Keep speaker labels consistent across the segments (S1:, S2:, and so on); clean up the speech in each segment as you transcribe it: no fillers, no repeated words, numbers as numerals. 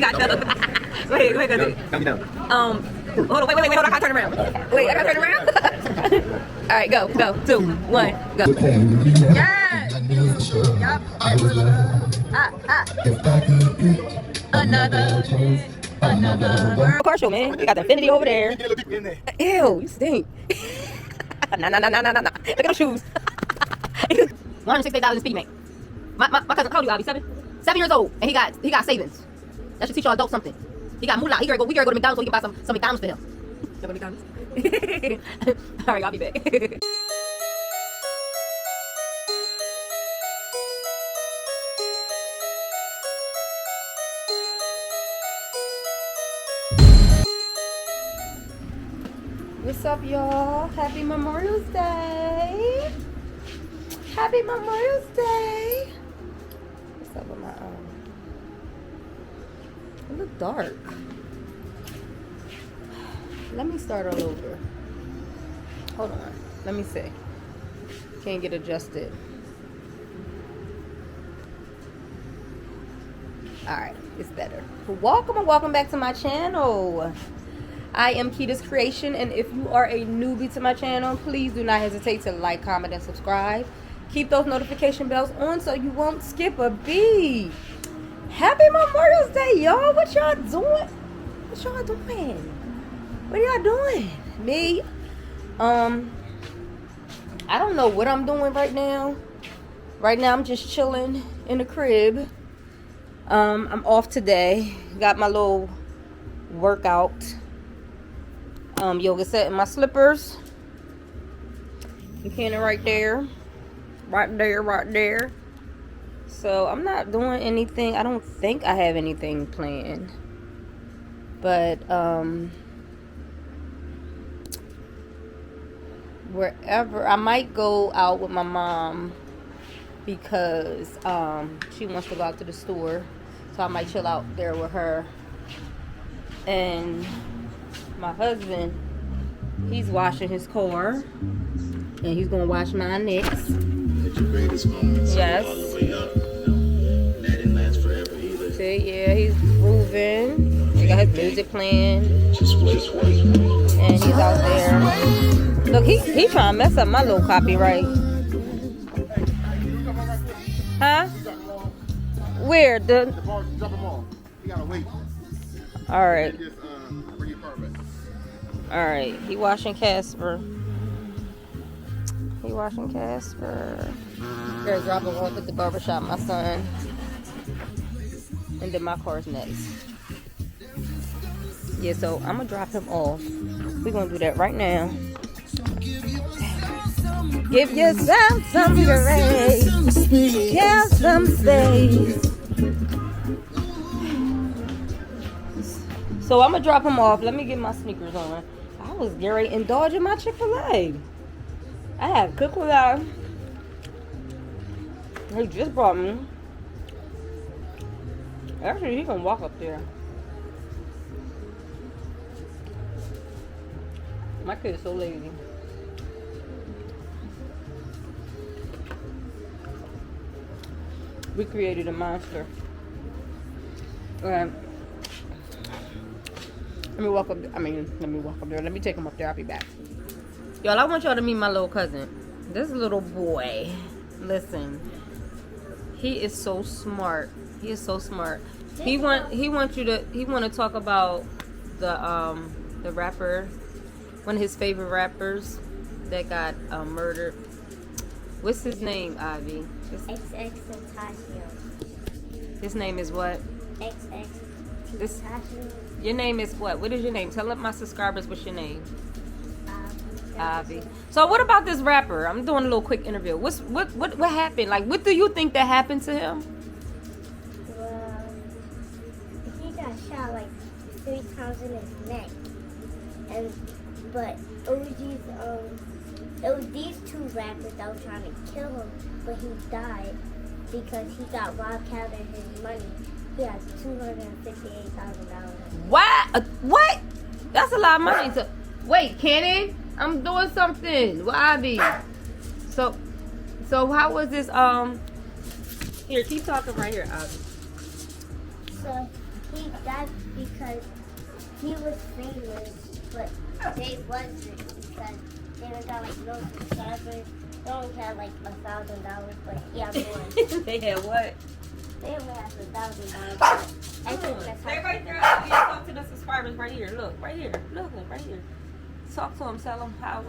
S1: got done. Wait, cousin.
S2: Calm down.
S1: Hold on, wait, hold on, I gotta turn around. Wait, I gotta turn around? Alright, go, 2, 1, go. Yes! Yup. Another commercial, man. You got the Infinity over there. Ew, you stink. Nah. Look at those shoes. $168 in speed, mate. My cousin, how old you, Albie? 7 years old, and he got savings. That should teach y'all adults something. He got moolah. We gotta go to McDonald's so we can buy some McDonald's for him. You go to McDonald's? Alright, I'll be back. What's up, y'all? Happy Memorial Day. Happy Memorial Day. What's up with my It look dark. Let me start all over. Hold on. Let me see. Can't get adjusted. Alright, it's better. Welcome and welcome back to my channel. I am Kita's Creation, and if you are a newbie to my channel, please do not hesitate to like, comment, and subscribe. Keep those notification bells on so you won't skip a beat. Happy Memorial Day, y'all. What y'all doing? What y'all doing? What are y'all doing? Me? I don't know what I'm doing right now. Right now, I'm just chilling in the crib. I'm off today. Got my little workout. Yoga set in my slippers. The cannon right there. Right there. So I'm not doing anything. I don't think I have anything planned. But wherever, I might go out with my mom because she wants to go out to the store. So I might chill out there with her. And my husband, he's washing his car, and he's gonna wash mine next. Yes. See, yeah, he's grooving. He got his music playing, and he's out there. Look, he trying to mess up my little copyright. Huh? Where the? All right. Alright, he washing Casper. Gotta drop him off at the barbershop, my son. And then my car's next. Yeah, so I'm gonna drop him off. We're gonna do that right now. Give yourself some grace. Have some space. So I'm gonna drop him off. Let me get my sneakers on. I was Gary indulging my Chick-fil-A. I had Chick-fil-A. He just brought me. Actually, he can walk up there. My kid's so lazy. We created a monster. Let me walk up there. Let me take him up there. I'll be back. Y'all, I want y'all to meet my little cousin. This little boy. Listen. He is so smart. He want to talk about the rapper, one of his favorite rappers that got murdered. What's his name, Ivy?
S3: XX Tentacion.
S1: His name is what?
S3: XX
S1: This,
S3: Tentacion.
S1: your name is what? What is your name? Tell my subscribers what's your name. Ivy. So what about this rapper? I'm doing a little quick interview. What happened? Like, what do you think that happened to him?
S3: Well, he got shot like 3 times in his neck, but it was these 2 rappers that were trying to kill him, but he died because he got robbed out of his money. He has $258,000.
S1: What? That's a lot of money. Wait, Kenny, I'm doing something. Well, Ivy. So how was this? Here, keep talking right here, Ivy.
S3: So he died because he was famous, but they wasn't because they don't got like no subscribers. They only had like $1,000, but he had more.
S1: They had what?
S3: They only had $1,000. I think that's
S1: Stay
S3: how.
S1: right there. I'll talk to the subscribers right here. Look, right here. Look, right here. Talk to them. Tell them how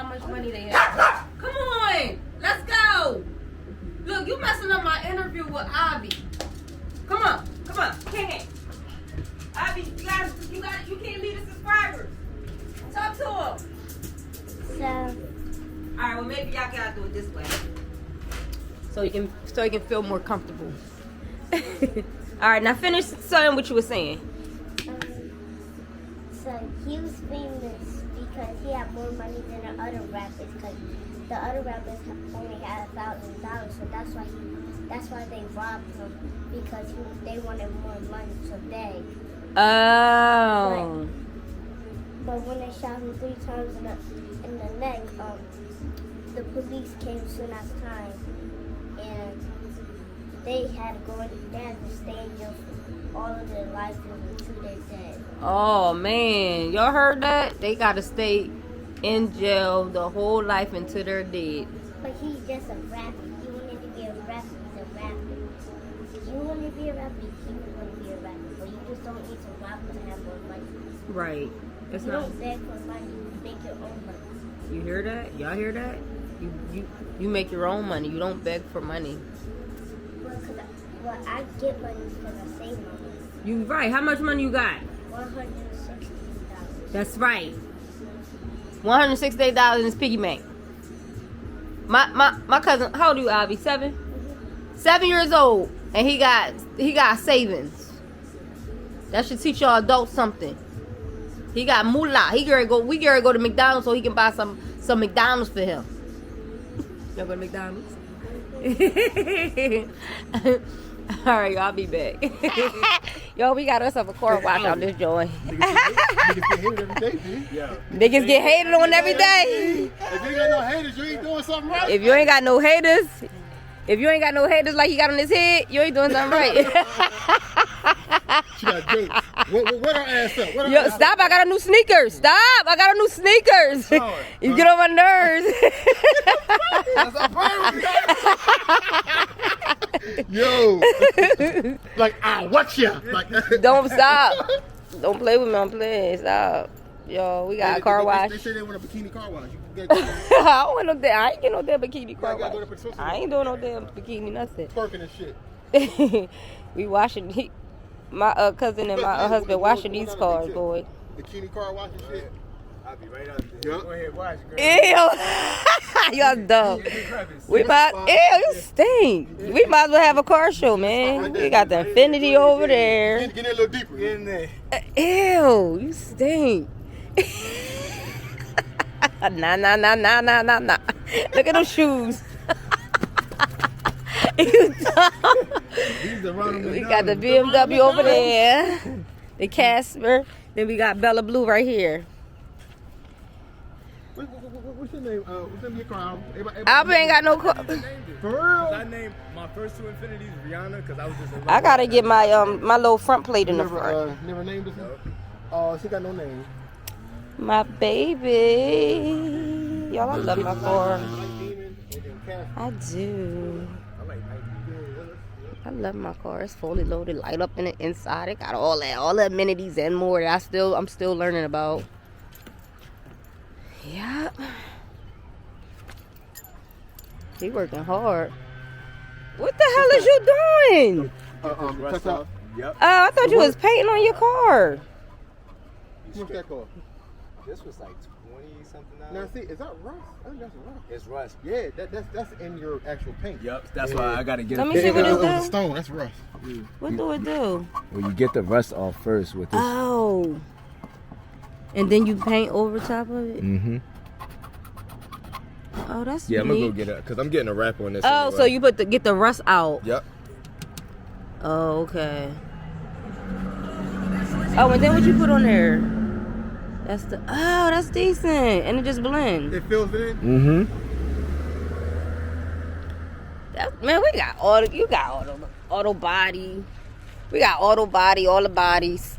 S1: much money they have. Come on. Let's go. Look, you messing up my interview with Avi. Come on. Come on. Can't. Avi, you can't leave the subscribers. Talk to them.
S3: So,
S1: Alright, well maybe y'all gotta do it this way. So you can feel more comfortable. Alright, now finish saying what you were saying.
S3: so he was famous because he had more money than the other rappers. Because the other rappers only had $1,000, so that's why they robbed him because they wanted more money. So they.
S1: Oh.
S3: But when they shot him 3 times in the neck, the police came soon after time, and they had to stay in jail for all of their lives until they're dead.
S1: Oh man, y'all heard that? They gotta stay in jail the whole life until they're dead.
S3: But he's just a rapper. He wanted to be a rapper. He's a rapper. You want to be a rapper. He want to be a rapper. But you just don't need to rap to have more money.
S1: Right. It's
S3: You
S1: not.
S3: don't beg for money. You make your own money.
S1: You hear that? Y'all hear that? You make your own money. You don't beg for money.
S3: Well, I get money because I save money.
S1: You right. How much money you got?
S3: $160.
S1: That's right. $168 in his piggy bank. My cousin, how old are you, Avi? 7? 7 years old, and he got savings. That should teach y'all adults something. He got moolah. We gotta go to McDonald's so he can buy some McDonald's for him. Y'all go to McDonald's? All right, y'all, I'll be back. Yo, we got us a car wash out this joint. Niggas get hated on every day.
S2: If you ain't got no haters, you ain't doing something right.
S1: If you ain't got no haters like he got on his head, you ain't doing something right.
S2: She got jokes. What her ass up? What her
S1: Yo,
S2: ass
S1: stop, I got a new sneakers. Stop, I got a new sneakers. You get on my nerves.
S2: That's a pirate. Yo. Like, watch ya. Like,
S1: Don't stop. Don't play with me, I'm playing. Stop. Yo, we got a car wash.
S2: They say they want a bikini car wash.
S1: I don't want no damn. I ain't getting no damn bikini car
S2: gotta
S1: wash.
S2: go to the
S1: I ain't doing no damn bikini, nothing.
S2: twerking and shit.
S1: We washing. My cousin and my husband washing these cars, boy.
S2: Bikini car wash and shit.
S4: I'll be right out there.
S2: Yup.
S4: Go ahead, watch, girl.
S1: Ew. Y'all dumb. Ew, you stink. We might as well have a car show, man. We got the Infinity over there.
S2: Get in a little deeper.
S4: Get in there.
S1: Ew, you stink. Nah. Look at those shoes. You dumb. We got the BMW over there. The Casper. Then we got Bella Blue right here.
S2: What's your name? What's the name of your car?
S1: Albert ain't got no car.
S2: For real?
S4: I named my first 2 Infinities Rihanna because I was just.
S1: I gotta get my my little front plate in the front.
S2: Never named this? Oh, she got no name.
S1: My baby. Y'all, I love my car. I do. I love my car. It's fully loaded, light up in the inside. It got all the amenities and more that I'm still learning about. Yeah. He working hard. What the hell is you doing?
S2: Touch up.
S4: Yep.
S1: Oh, I thought you was painting on your car.
S2: What's that called?
S4: This was like 20-something
S2: Now
S4: dollars.
S2: see, is that rust? I think that's rust.
S4: It's rust.
S2: Yeah, that's in your actual paint.
S4: Yep. That's why I gotta get
S1: Let
S4: it.
S1: me see what it
S2: It's a
S1: do.
S2: stone. That's rust.
S1: What do it do?
S4: Well, you get the rust off first with this.
S1: Oh. And then you paint over top of it?
S4: Mm-hmm.
S1: Oh, that's
S4: Yeah, I'm gonna go
S1: neat.
S4: get it because I'm getting a wrap on this.
S1: Oh,
S4: anyway.
S1: so you get the rust out.
S4: Yep.
S1: Oh, okay. Oh, and then what you put on there? That's decent. And it just blends.
S2: It fills it in.
S4: Mm-hmm.
S1: Man, you got auto body. We got auto body, all the bodies.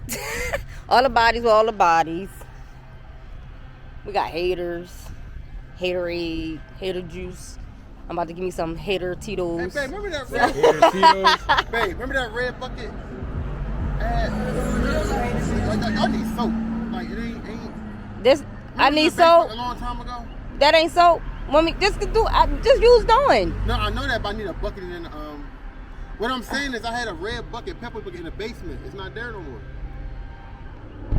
S1: All the bodies with all the bodies. We got haters. Haterade, hater juice. I'm about to give me some hater Tito's.
S2: Hey, babe, remember that red Tito's? Babe, remember that red bucket? I need soap. Like, it ain't.
S1: This, I need soap.
S2: A long time ago?
S1: That ain't soap. When we just use Dawn.
S2: No, I know that, but I need a bucket in the, what I'm saying is I had a red bucket, pepper bucket in the basement. It's not there no more.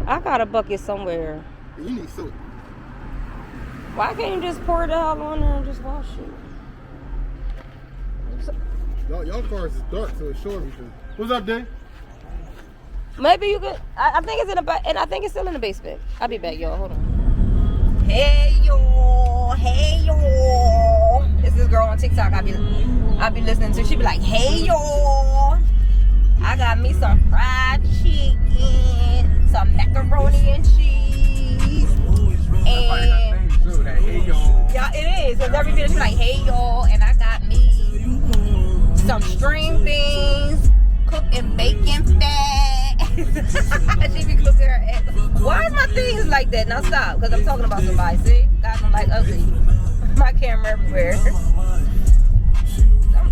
S1: I got a bucket somewhere.
S2: And you need soap.
S1: Why can't you just pour it out on there and just wash it?
S2: Y'all cars is dark, so it show everything. What's up, Dave?
S1: Maybe you could. I think it's in the and I think it's still in the basement. I'll be back, y'all. Hold on. Hey yo, hey yo. It's this girl on TikTok. I be listening to. She be like, hey yo. I got me some fried chicken, some macaroni and cheese, and yeah, it is. Cause every video she be like, hey yo, and I got me some string beans, cooked in bacon fat. She be cooking her ass. Why is my things like that? Now stop, because I'm talking about somebody. See? Guys, I'm like ugly. My camera everywhere.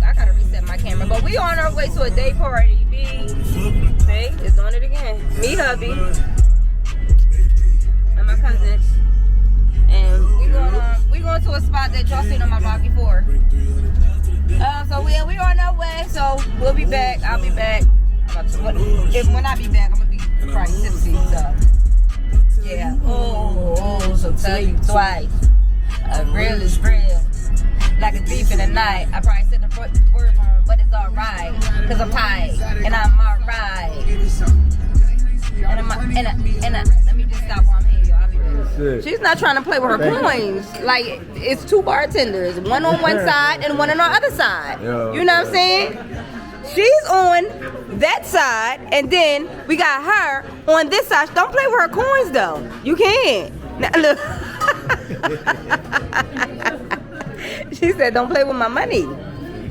S1: I gotta reset my camera. But we on our way to a day party, B. See? It's doing it again. Me, hubby. And my cousins. And we going to a spot that y'all seen on my blog before. So we on our way, so we'll be back. I'll be back. When I be back, I'm gonna be probably tipsy. So yeah. So tell you twice. Real is real. Like a thief in the night. I probably said the word wrong, but it's alright. Cause I'm tight and I'm alright. And let me just stop while I'm here, y'all. I'll be back. She's not trying to play with her coins. Like, it's two bartenders, one on one side and one on the other side. You know what I'm saying? She's on that side, and then we got her on this side. Don't play with her coins, though. You can't. Now, look. She said, don't play with my money.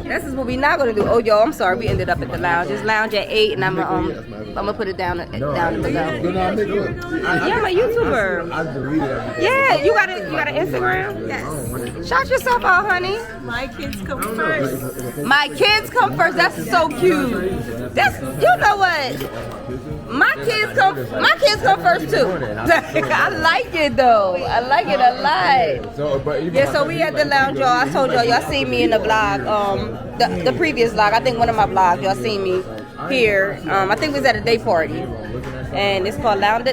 S1: This is what we not gonna do. Oh, y'all, I'm sorry. We ended up at the lounge. It's lounge at 8, and I'm gonna put it down in the low. Yeah, I'm a YouTuber.
S4: I deleted everything.
S1: Yeah, you got an Instagram? Yes. Shout yourself out, honey.
S5: My kids come first.
S1: My kids come first. That's so cute. That's, you know what? My kids come first too. I like it though. I like it a lot. Yeah, so we at the lounge, y'all. I told y'all seen me in the vlog. The previous vlog. I think one of my vlogs, y'all seen me here. I think it was at a day party. And it's called Lounge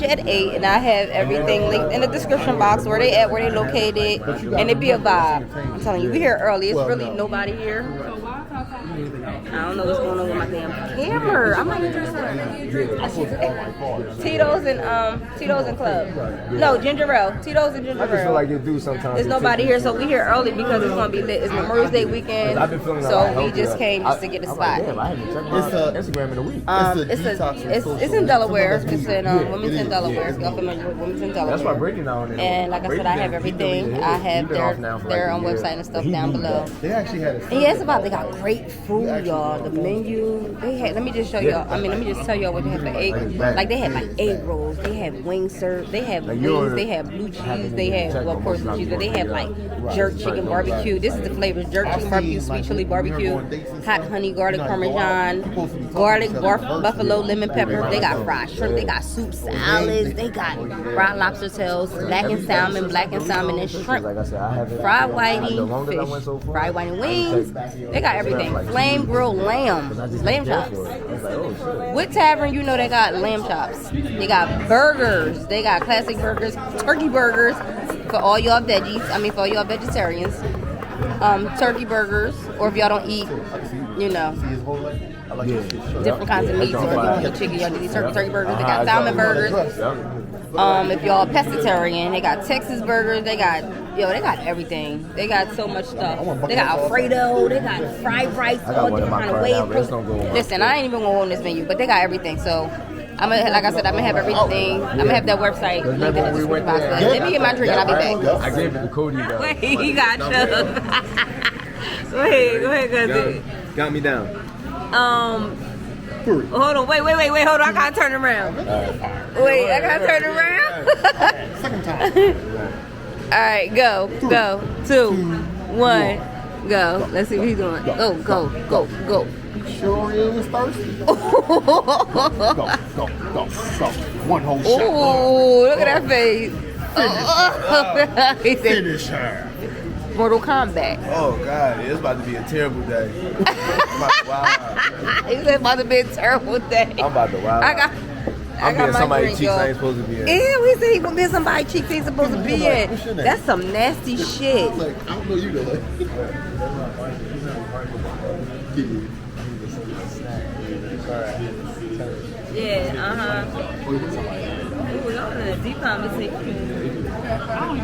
S1: at 8, and I have everything linked in the description box, where they at, where they located, and it be a vibe. I'm telling you, we here early. It's really nobody here. I don't know what's going on with my damn camera. I might need to Tito's and Club. No, Ginger Ale. Tito's and Ginger Ale.
S4: I just feel like you do sometimes.
S1: There's nobody here, so we here early because it's gonna be lit. It's Memorial Day weekend, so we just came just to get a spot.
S4: I haven't checked my Instagram in a week.
S1: It's in Delaware. It's in Wilmington, Delaware. If y'all familiar with Wilmington, Delaware.
S4: That's why Brittany now and then.
S1: And like I said, I have everything. I have their website and stuff down below.
S2: They actually had a...
S1: And yeah, it's about, they got great food, y'all. The menu, they had, let me just show y'all, let me just tell y'all what they had for egg. Like, they had like egg rolls, they had wing serve, they had wings, they had blue cheese, they had, well, of course, blue cheese, but they had like jerk chicken barbecue. This is the flavors: jerk chicken barbecue, sweet chili barbecue, hot honey garlic parmesan, garlic buffalo lemon pepper. They got fried shrimp, they got soup salads, they got fried lobster tails, blackened salmon and shrimp, fried whiting fish, fried whiting wings. They got everything. Flame grilled lamb chops. With Tavern, you know they got lamb chops. They got burgers. They got classic burgers, turkey burgers for all y'all veggies. I mean, for all y'all vegetarians. Turkey burgers, or if y'all don't eat, you know, different kinds of meats. Or if you don't eat chicken, y'all do these turkey burgers. They got salmon burgers. If y'all pescatarian, they got Texas burgers. They got everything. They got so much stuff. They got Alfredo. They got fried rice, all different kind of ways. Listen, I ain't even going on this menu, but they got everything. So like I said, I'm gonna have everything. I'm gonna have that website linked in the description box. Let me get my drink and I'll be back.
S4: I gave it to Cody though.
S1: Wait, he got you. Go ahead, cousin.
S4: Got me down.
S2: 3.
S1: Hold on, wait, hold on. I gotta turn around. Wait, I gotta turn around.
S2: Second time.
S1: All right, go. 2, 1, go. Let's see what he's doing. Go.
S2: Sure he was thirsty. Go. One whole shot.
S1: Ooh, look at that face. He said,
S2: Finish her.
S1: Mortal Kombat.
S6: Oh God, it's about to be a terrible day. I'm about to wild out.
S1: He said it's about to be a terrible day.
S6: I'm about to wild out. I'm being somebody's cheeks I ain't supposed to be in.
S1: Ew, he said he gonna be somebody's cheeks he ain't supposed to be in. That's some nasty shit.
S2: I don't know you know.
S1: Yeah, Ooh, y'all in a deep conversation.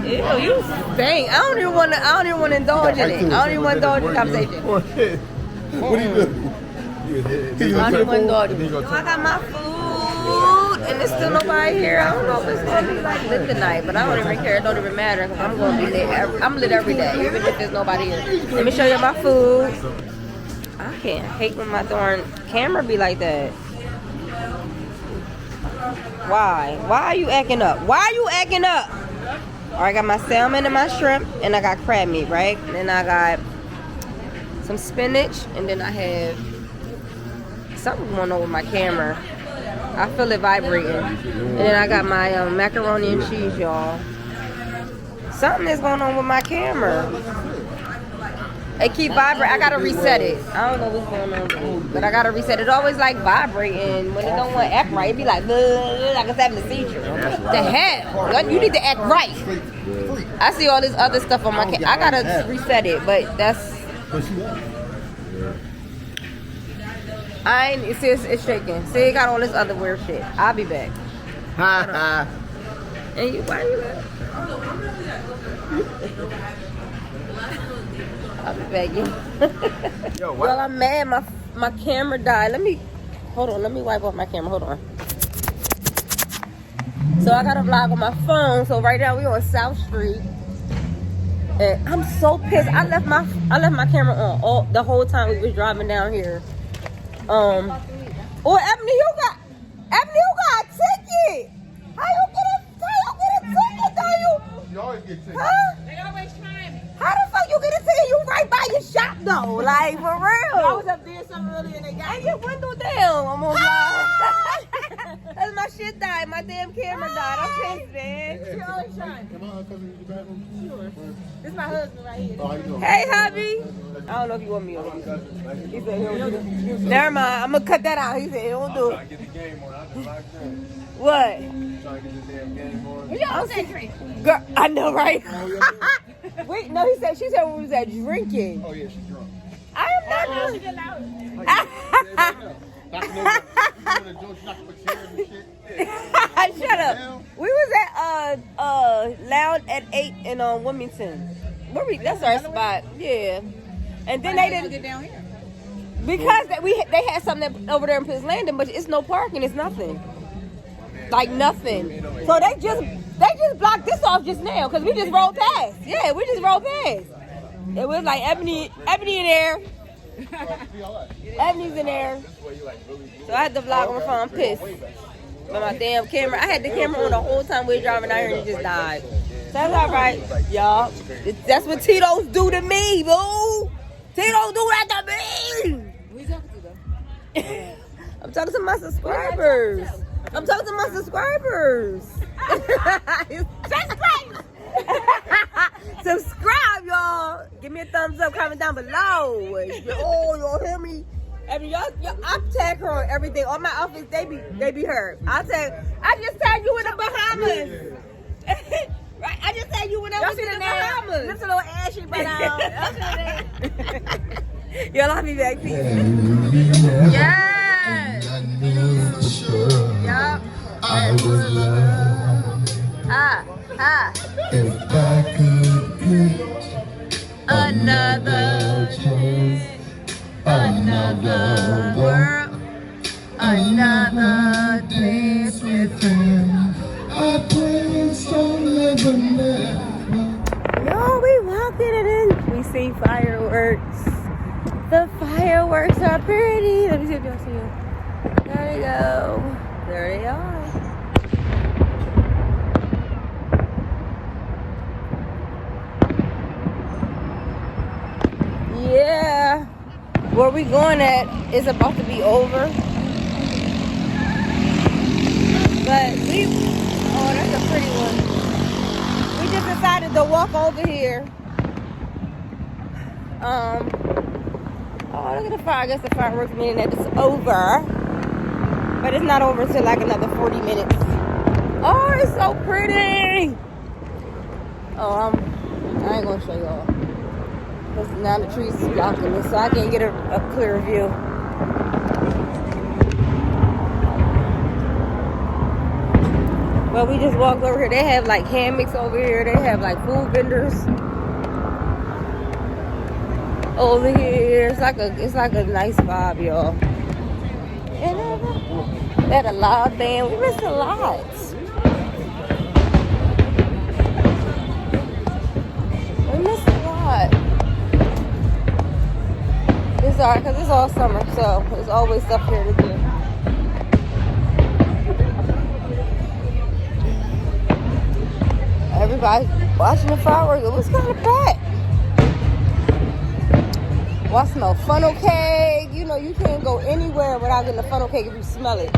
S1: Ew, you stink. I don't even want to indulge in it. I don't even want to indulge in the conversation.
S2: What do you do?
S1: I don't even want to indulge in it. I got my food, and there's still nobody here. I don't know if it's going to be like lit tonight, but I don't even care. It don't even matter because I'm going to be lit. I'm lit every day, even if there's nobody here. Let me show you my food. I can't hate when my darn camera be like that. Why? Why are you acting up? All right, I got my salmon and my shrimp, and I got crab meat, right? And then I got some spinach, and then I have something going on with my camera. I feel it vibrating. And then I got my macaroni and cheese, y'all. Something is going on with my camera. It keep vibrating. I gotta reset it. I don't know what's going on with it, but I gotta reset it. It always like vibrating when it don't want to act right. It be like it's having a seizure. The hell? You need to act right. I see all this other stuff on my camera. I gotta reset it, but that's. It's shaking. See, it got all this other weird shit. I'll be back. And you, why are you laughing? I'll be back.
S6: Yo, what?
S1: Well, I'm mad. My camera died. Let me wipe off my camera. Hold on. So I got a vlog on my phone. So right now we on South Street. And I'm so pissed. I left my camera on the whole time we was driving down here. Ebony, you got a ticket. How you get a ticket?
S2: You always get tickets.
S1: Huh?
S5: They always trying me.
S1: How the fuck you get a ticket? You right by your shop though, like for real.
S5: I was up there something earlier and they got
S1: And your window down. I'm on Cause my shit died. My damn camera died. I'm pissed, man.
S5: She always trying.
S2: Am I cousin in the bathroom?
S5: Sure. This is my husband right here.
S2: Oh, how you doing?
S1: Hey, hubby. I don't know if you want me or not. He said he'll do it. Never mind. I'm gonna cut that out. He said he'll do it.
S6: Get the game on. I'm locked in.
S1: What?
S6: Trying to get this damn game on.
S5: What y'all say drink?
S1: Girl, I know, right? Wait, no, she said we was at drinking.
S2: Oh, yeah, she's drunk.
S1: I am not
S5: She
S1: drunk.
S5: get loud.
S1: Shut up. We was at Loud at 8 in Wilmington. That's our spot. Yeah. And then they didn't
S5: get down here.
S1: because they had something over there in Piss Landing, but it's no parking. It's nothing. Like nothing. So they just blocked this off just now because we just rolled past. Yeah, we just rolled past. It was like Ebony in there. Ebony's in there. So I had the vlog on my phone. I'm pissed. But my damn camera, I had the camera on the whole time we were driving out here and it just died. So that's all right, y'all. That's what Tito's do to me, boo. Tito do that to me.
S5: Who you talking to though?
S1: I'm talking to my subscribers. Subscribe, y'all. Give me a thumbs up, comment down below. Oh, y'all hear me? I mean, y'all, I tag her on everything. All my outfits, they be her. I just tagged you in the Bahamas. Right? I just tagged you when I was in the Bahamas.
S5: This a little ashy, but
S1: Y'all, I'll be back. Peace. Yes. Yup.
S7: I would love if I could get
S1: Another
S7: chance,
S1: another world, another dance with
S7: him. I promise I'll never, never.
S1: Yo, we walked in and in. We see fireworks. The fireworks are pretty. Let me see if y'all see it. they go. There they are. Yeah. Where we going at is about to be over. But oh, that's a pretty one. We just decided to walk over here. Oh, look at the fire. I guess the fireworks meaning that it's over. But it's not over until like another 40 minutes. Oh, it's so pretty. Oh, I ain't gonna show y'all. Because now the trees is blocking me, so I can't get a clear view. But we just walked over here. They have like hammocks over here. They have like food vendors over here. It's like a nice vibe, y'all. And they had a live band. We missed a lot. We missed a lot. It's alright because it's all summer, so there's always stuff here to do. Everybody watching the fireworks. It was kind of packed. Well, I smell funnel cake. You know, you can't go anywhere without getting a funnel cake if you smell it.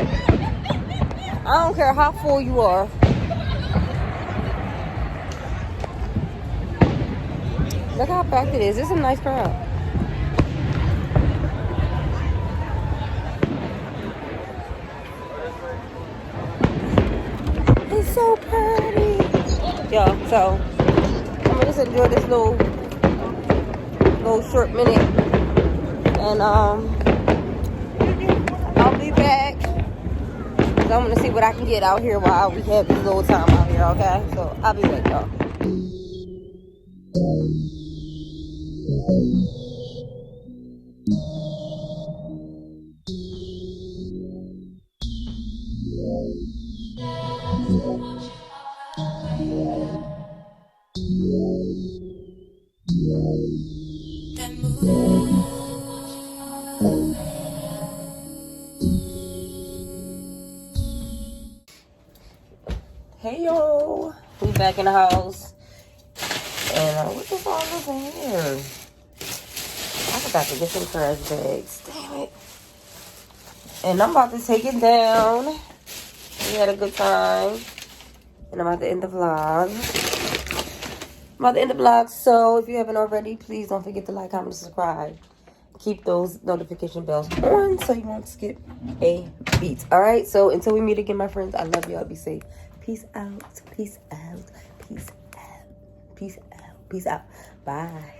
S1: I don't care how full you are. Look how packed it is. It's a nice crowd. It's so pretty. Yo, so I'm gonna just enjoy this little short minute, and I'll be back. So I'm gonna see what I can get out here while we have this little time out here. Okay, so I'll be back, y'all. Hey yo, we back in the house, and what the fuck is in here? I forgot to get some trash bags. Damn it! And I'm about to take it down. We had a good time, and I'm about to end the vlog. So if you haven't already, please don't forget to like, comment, and subscribe. Keep those notification bells on so you won't skip a beat. All right. So until we meet again, my friends, I love y'all. Be safe. Peace out. Peace out. Peace out. Peace out. Peace out. Bye.